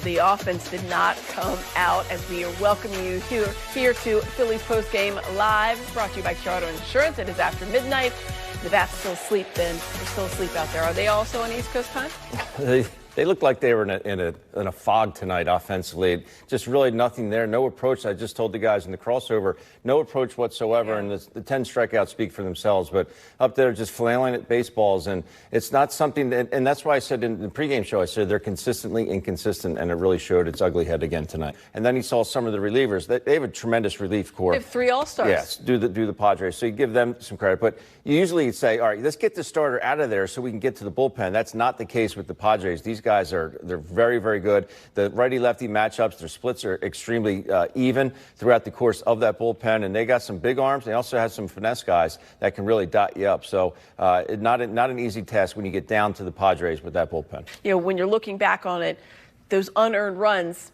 the offense did not come out as we are welcoming you here to Phillies Postgame Live, brought to you by Auto Insurance. It is after midnight. The Bats still asleep then. They're still asleep out there. Are they also on East Coast time? They looked like they were in a fog tonight offensively. Just really nothing there. No approach. I just told the guys in the crossover, no approach whatsoever. Yeah. And the 10 strikeouts speak for themselves. But up there just flailing at baseballs. And it's not something that, and that's why I said in the pregame show, I said they're consistently inconsistent. And it really showed its ugly head again tonight. And then he saw some of the relievers. They have a tremendous relief corps. They have 3 All-Stars. Yes, do the Padres. So you give them some credit. But you usually say, all right, let's get the starter out of there so we can get to the bullpen. That's not the case with the Padres. These guys they're very, very good. The righty-lefty matchups, their splits are extremely even throughout the course of that bullpen, and they got some big arms. They also have some finesse guys that can really dot you up. So not an easy task when you get down to the Padres with that bullpen. You know, when you're looking back on it, those unearned runs,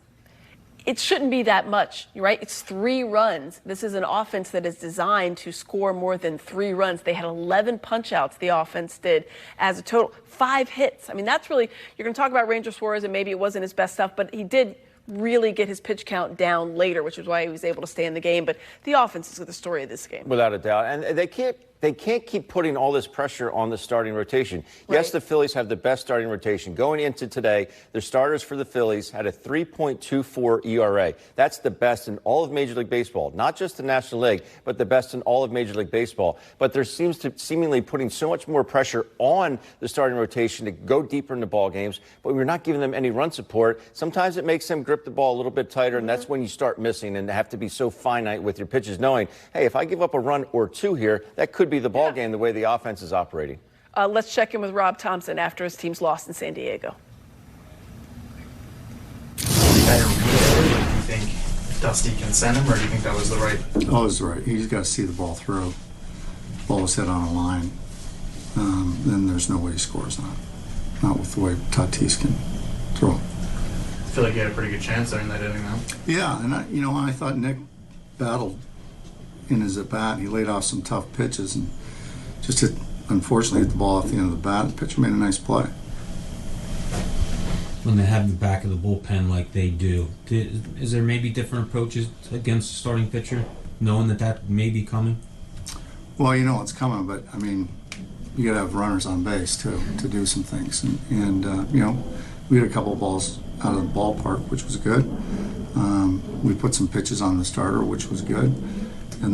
it shouldn't be that much, right? It's 3 runs. This is an offense that is designed to score more than 3 runs. They had 11 punch-outs, the offense did, as a total. 5 hits. I mean, that's really, you're going to talk about Ranger Suarez, and maybe it wasn't his best stuff, but he did really get his pitch count down later, which is why he was able to stay in the game. But the offense is the story of this game. Without a doubt. And they can't keep putting all this pressure on the starting rotation. Right. Yes, the Phillies have the best starting rotation. Going into today, their starters for the Phillies had a 3.24 ERA. That's the best in all of Major League Baseball. Not just the National League, but the best in all of Major League Baseball. But there seems to seemingly putting so much more pressure on the starting rotation to go deeper into ball games, but we're not giving them any run support. Sometimes it makes them grip the ball a little bit tighter, and that's when you start missing and have to be so finite with your pitches, knowing, hey, if I give up a run or 2 here, that could be the ball game the way the offense is operating. Let's check in with Rob Thompson after his team's lost in San Diego. Do you think Dusty can send him, or do you think that was the right? Oh, it was right. He's got to see the ball through. Ball was hit on a line. Then there's no way he scores on it. Not with the way Tatis can throw. I feel like he had a pretty good chance there in that inning, though. Yeah, and I thought Nick battled in his at-bat. He laid off some tough pitches and just unfortunately hit the ball off the end of the bat. The pitcher made a nice play. When they have the back of the bullpen like they do, is there maybe different approaches against the starting pitcher, knowing that may be coming? Well, you know it's coming, but I mean, you got to have runners on base too to do some things, and we had a couple of balls out of the ballpark, which was good. We put some pitches on the starter, which was good. And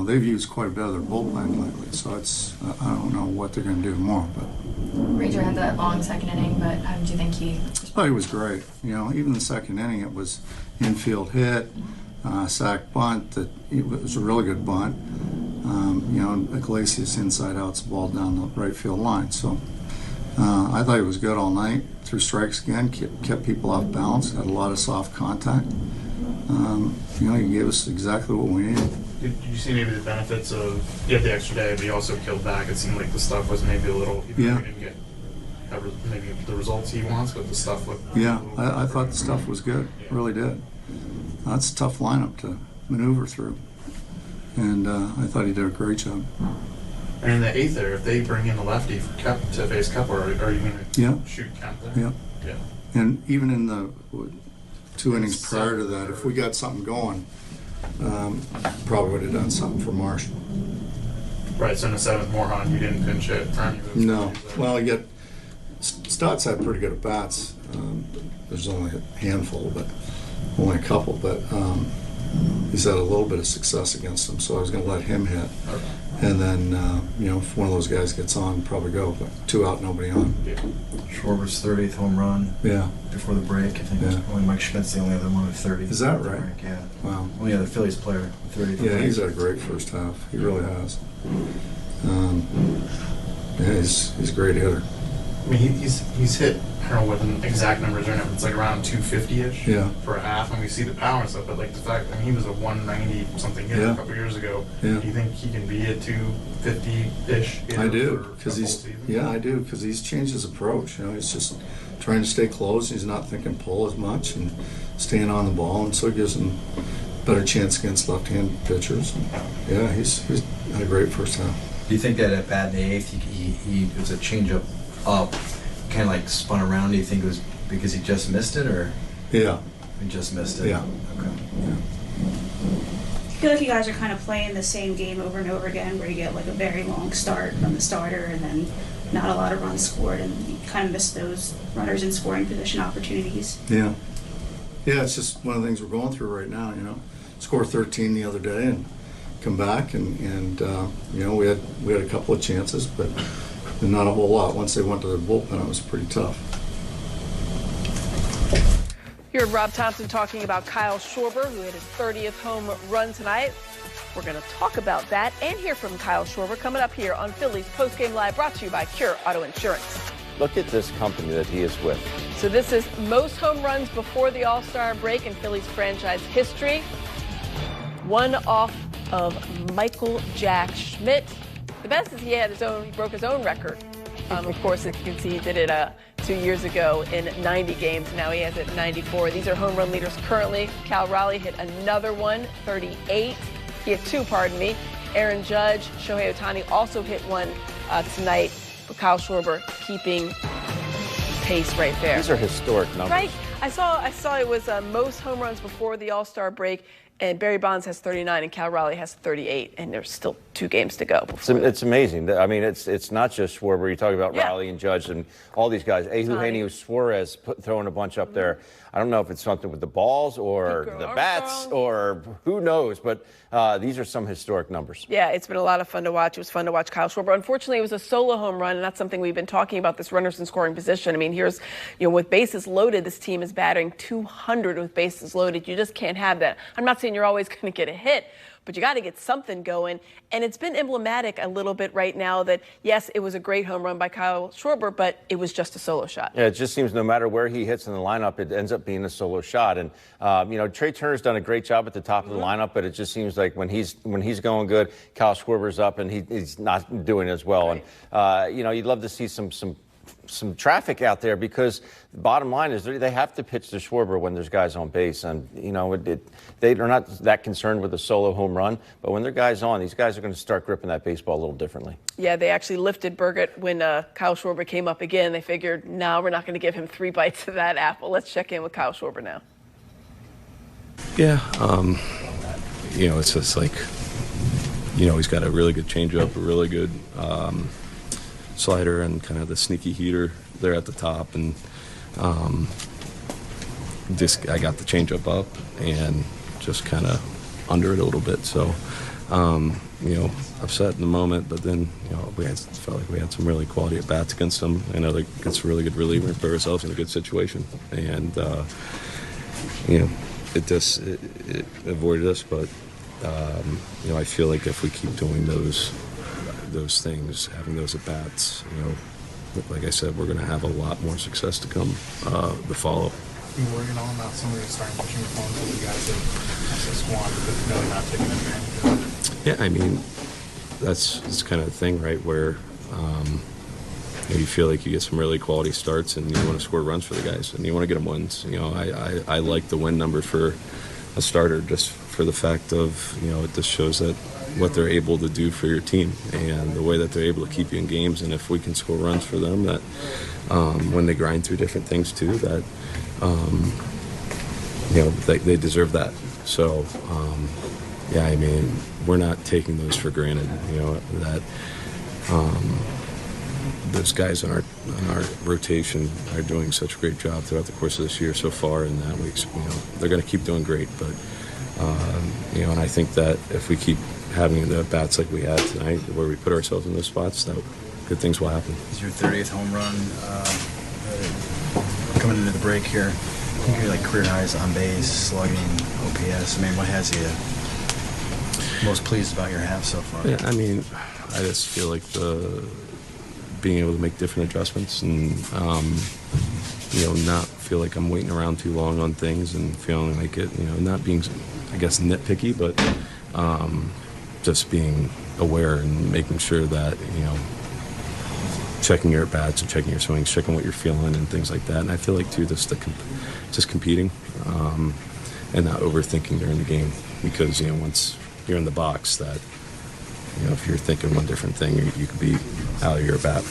they've used quite a bit of their bullpen lately, so it's I don't know what they're going to do tomorrow. But Ranger had that long second inning, but how did you think he? Oh, he was great. Even the second inning, it was infield hit, sack bunt. It was a really good bunt. Iglesias inside out's the ball down the right field line. So I thought he was good all night. Threw strikes again, kept people off balance, had a lot of soft contact. He gave us exactly what we needed. Did you see maybe the benefits of, you had the extra day, but he also killed back? It seemed like the stuff was maybe a little, yeah. He didn't get maybe the results he wants, but the stuff with. Yeah, I thought the stuff was good, really did. That's a tough lineup to maneuver through, and I thought he did a great job. And in the 8th there, if they bring in the lefty to face Kepler, are you going to shoot Kemp there? Yeah. And even in the 2 innings prior to that, if we got something going, probably would have done something for Marsh. Right, so in the 7th, Morejon, you didn't pinch it. No. Well, Stotts had pretty good at-bats. There's only a handful, but only a couple. But he's had a little bit of success against them, so I was going to let him hit. Okay. And then, if one of those guys gets on, probably go. But 2 out, nobody on. Yeah. Schwarber's 30th home run. Yeah. Before the break, I think only Mike Schmidt's the only other one with 30. Is that right? Break, yeah. Wow. Only other Phillies player with 30. Yeah, he's had a great first half. He really has. He's a great hitter. I mean, he's hit, I don't know what the exact numbers are now, but it's like around 250-ish for a half, and we see the power and stuff, but like the fact, I mean, he was a 190-something hitter a couple years ago. Yeah. Do you think he can be a 250-ish hitter? I do, because he's changed his approach. He's just trying to stay close. He's not thinking pull as much and staying on the ball, and so it gives him a better chance against left-handed pitchers. Yeah, he's had a great first half. Do you think that at bat in the 8th, it was a change up, kind of like spun around? Do you think it was because he just missed it, or? Yeah. We just missed it. Yeah. Okay. I feel like you guys are kind of playing the same game over and over again, where you get like a very long start from the starter and then not a lot of runs scored, and you kind of miss those runners in scoring position opportunities. Yeah. Yeah, it's just one of the things we're going through right now, Score 13 the other day and come back, and we had a couple of chances, but not a whole lot. Once they went to the bullpen, it was pretty tough. You heard Rob Thompson talking about Kyle Schwarber, who hit his 30th home run tonight. We're going to talk about that and hear from Kyle Schwarber coming up here on Phillies Postgame Live, brought to you by Cure Auto Insurance. Look at this company that he is with. So this is most home runs before the All-Star break in Phillies franchise history. One off of Michael Jack Schmidt. The best is he broke his own record. Of course, as you can see, he did it 2 years ago in 90 games. Now he has it 94. These are home run leaders currently. Cal Raleigh hit another one, 38. He had two, pardon me. Aaron Judge, Shohei Ohtani also hit one tonight. But Kyle Schwarber keeping pace right there. These are historic numbers. Right. I saw it was most home runs before the All-Star break. And Barry Bonds has 39 and Cal Raleigh has 38, and there's still 2 games to go. It's amazing. I mean, it's not just Schwarber. You talk about Yeah. Raleigh and Judge and all these guys. Eugenio Suarez throwing a bunch up there. I don't know if it's something with the balls or the bats or who knows, but these are some historic numbers. Yeah, it's been a lot of fun to watch. It was fun to watch Kyle Schwarber. Unfortunately, it was a solo home run, and that's something we've been talking about, this runners in scoring position. I mean, here's, with bases loaded, this team is batting 200 with bases loaded. You just can't have that. I'm not saying you're always going to get a hit, but you got to get something going. And it's been emblematic a little bit right now that, yes, it was a great home run by Kyle Schwarber, but it was just a solo shot. Yeah, it just seems no matter where he hits in the lineup, it ends up being a solo shot. And, Trey Turner's done a great job at the top of the lineup, but it just seems like when he's going good, Kyle Schwarber's up and he's not doing as well. Right. And, you'd love to see some traffic out there, because the bottom line is they have to pitch to Schwarber when there's guys on base. And, they are not that concerned with a solo home run. But when there are guys on, these guys are going to start gripping that baseball a little differently. Yeah, they actually lifted Burgett when Kyle Schwarber came up again. They figured, no, we're not going to give him 3 bites of that apple. Let's check in with Kyle Schwarber now. Yeah, it's just like, he's got a really good changeup, a really good slider, and kind of the sneaky heater there at the top. And I got the changeup up and just kind of under it a little bit. So, upset in the moment, but then, felt like we had some really quality at bats against them. I know that gets a really good reliever and put ourselves in a good situation. And, it avoided us, but, I feel like if we keep doing those things, having those at bats, like I said, we're going to have a lot more success to come the follow. You worrying at all about some of the starting pitching reforms that you guys have squandered, but really not taking advantage of it? Yeah, I mean, that's kind of the thing, right, where you feel like you get some really quality starts and you want to score runs for the guys and you want to get them wins. I like the win number for a starter, just for the fact of, it just shows that what they're able to do for your team and the way that they're able to keep you in games. And if we can score runs for them, that when they grind through different things too, that they deserve that. So we're not taking those for granted. That those guys on our rotation are doing such a great job throughout the course of this year so far, and that they're going to keep doing great. But and I think that if we keep having the bats like we had tonight, where we put ourselves in those spots, that good things will happen. It's your 30th home run coming into the break here. I think you're like career highs on base, slugging, OPS. What has you most pleased about your half so far? Yeah, I just feel like being able to make different adjustments and not feel like I'm waiting around too long on things and feeling like it, not being, I guess, nitpicky, but just being aware and making sure that, checking your at-bats and checking your swings, checking what you're feeling and things like that. And I feel like, too, just competing and not overthinking during the game, because, once you're in the box, that, if you're thinking one different thing, you could be out of your bat.